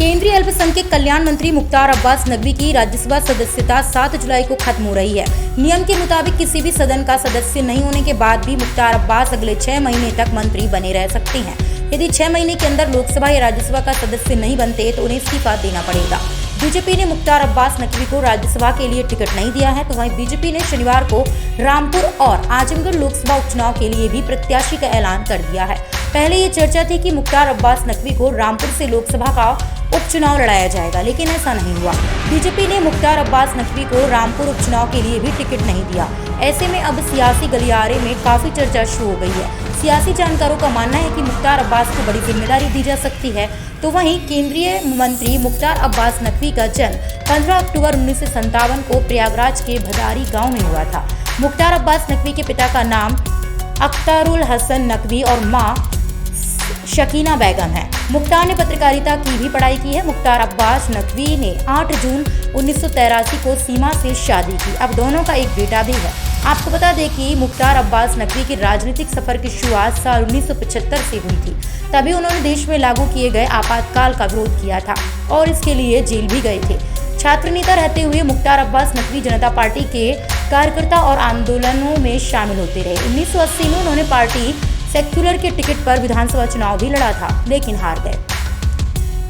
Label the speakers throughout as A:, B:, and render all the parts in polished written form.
A: केंद्रीय अल्पसंख्यक कल्याण मंत्री मुख्तार अब्बास नकवी की राज्यसभा सदस्यता 7 जुलाई को खत्म हो रही है। नियम के मुताबिक किसी भी सदन का सदस्य नहीं होने के बाद भी मुख्तार अब्बास अगले 6 महीने तक मंत्री बने रह सकते हैं। यदि 6 महीने के अंदर लोकसभा या राज्यसभा का सदस्य नहीं बनते तो उन्हें इस्तीफा देना पड़ेगा। बीजेपी ने मुख्तार अब्बास नकवी को राज्यसभा के लिए टिकट नहीं दिया है, तो वहीं बीजेपी ने शनिवार को रामपुर और आजमगढ़ लोकसभा उपचुनाव के लिए भी प्रत्याशी का ऐलान कर दिया है। पहले ये चर्चा थी कि मुख्तार अब्बास नकवी को रामपुर से लोकसभा का उपचुनाव लड़ाया जाएगा, लेकिन ऐसा नहीं हुआ। बीजेपी ने मुख्तार अब्बास नकवी को रामपुर उपचुनाव के लिए भी टिकट नहीं दिया। ऐसे में अब सियासी गलियारे में काफी चर्चा शुरू हो गई है। सियासी जानकारों का मानना है कि मुख्तार अब्बास को बड़ी जिम्मेदारी दी जा सकती है। तो वहीं केंद्रीय मंत्री मुख्तार अब्बास नकवी का जन्म 15 अक्टूबर 1957 को प्रयागराज के भदारी गांव में हुआ था। मुख्तार अब्बास नकवी के पिता का नाम अख्तारुल हसन नकवी और मां शकीना बेगम है। मुख्तार ने पत्रकारिता की भी पढ़ाई की है। मुख्तार अब्बास नकवी ने 8 जून 1983 को सीमा से शादी की। अब दोनों का एक बेटा भी है। आपको बता दें कि मुख्तार अब्बास नकवी की राजनीतिक सफर की शुरुआत साल 1975 से हुई थी। तभी उन्होंने देश में लागू किए गए आपातकाल का विरोध किया था और इसके लिए जेल भी गए थे। छात्र नेता रहते हुए मुख्तार अब्बास नकवी जनता पार्टी के कार्यकर्ता और आंदोलनों में शामिल होते रहे। 1980 में उन्होंने पार्टी सेक्युलर के टिकट पर विधानसभा चुनाव भी लड़ा था, लेकिन हार गए।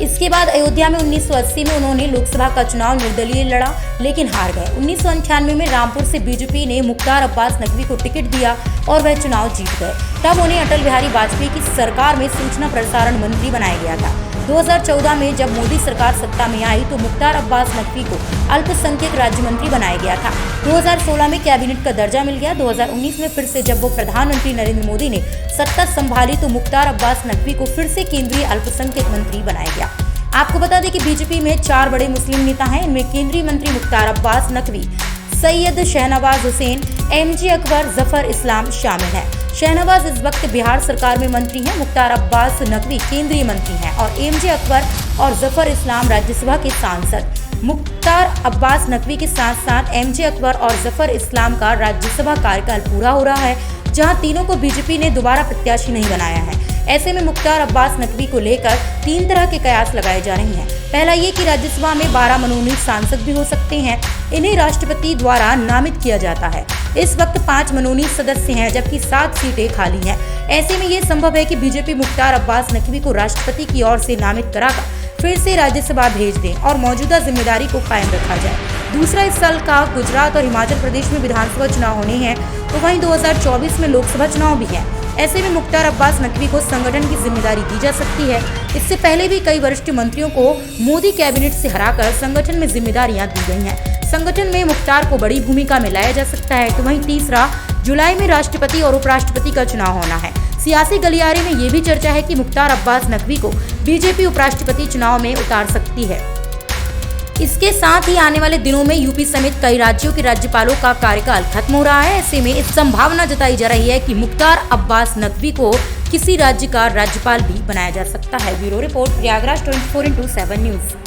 A: इसके बाद अयोध्या में 1980 में उन्होंने लोकसभा का चुनाव निर्दलीय लड़ा, लेकिन हार गए। 1998 में रामपुर से बीजेपी ने मुख्तार अब्बास नकवी को टिकट दिया और वह चुनाव जीत गए। तब उन्हें अटल बिहारी वाजपेयी की सरकार में सूचना प्रसारण मंत्री बनाया गया था। 2014 में जब मोदी सरकार सत्ता में आई तो मुख्तार अब्बास नकवी को अल्पसंख्यक राज्य मंत्री बनाया गया था। 2016 में कैबिनेट का दर्जा मिल गया। 2019 में फिर से जब वो प्रधानमंत्री नरेंद्र मोदी ने सत्ता संभाली तो मुख्तार अब्बास नकवी को फिर से केंद्रीय अल्पसंख्यक मंत्री बनाया गया। आपको बता दें कि बीजेपी में 4 बड़े मुस्लिम नेता हैं। इनमें केंद्रीय मंत्री मुख्तार अब्बास नकवी, सैयद शहनवाज हुसैन, एमजे अकबर, जफर इस्लाम शामिल हैं। शहनवाज इस वक्त बिहार सरकार में मंत्री हैं। मुख्तार अब्बास नकवी केंद्रीय मंत्री हैं और एमजे अकबर और जफर इस्लाम राज्यसभा के सांसद। मुख्तार अब्बास नकवी के साथ साथ एमजे अकबर और जफर इस्लाम का राज्यसभा कार्यकाल पूरा हो रहा है, जहां तीनों को बीजेपी ने दोबारा प्रत्याशी नहीं बनाया है। ऐसे में मुख्तार अब्बास नकवी को लेकर 3 तरह के कयास लगाए जा रहे हैं। पहला ये कि राज्यसभा में 12 मनोनीत सांसद भी हो सकते हैं। इन्हें राष्ट्रपति द्वारा नामित किया जाता है। इस वक्त 5 मनोनीत सदस्य हैं, जबकि 7 सीटें खाली हैं। ऐसे में ये संभव है कि बीजेपी मुख्तार अब्बास नकवी को राष्ट्रपति की ओर से नामित कराकर फिर से राज्यसभा भेज दें और मौजूदा जिम्मेदारी को कायम रखा जाए। दूसरा, इस साल का गुजरात और हिमाचल प्रदेश में विधानसभा चुनाव होने हैं, तो वहीं 2024 में लोकसभा चुनाव भी है। ऐसे में मुख्तार अब्बास नकवी को संगठन की जिम्मेदारी दी जा सकती है। इससे पहले भी कई वरिष्ठ मंत्रियों को मोदी कैबिनेट से हराकर संगठन में जिम्मेदारियां दी गई हैं। संगठन में मुख्तार को बड़ी भूमिका में लाया जा सकता है। तो वहीं तीसरा, जुलाई में राष्ट्रपति और उपराष्ट्रपति का चुनाव होना है। सियासी गलियारे में ये भी चर्चा है कि मुख्तार अब्बास नकवी को बीजेपी उपराष्ट्रपति चुनाव में उतार सकती है। इसके साथ ही आने वाले दिनों में यूपी समेत कई राज्यों के राज्यपालों का कार्यकाल खत्म हो रहा है। ऐसे में इस संभावना जताई जा रही है कि मुख्तार अब्बास नकवी को किसी राज्य का राज्यपाल भी बनाया जा सकता है। Bureau report, Prayagraj 24x7 news.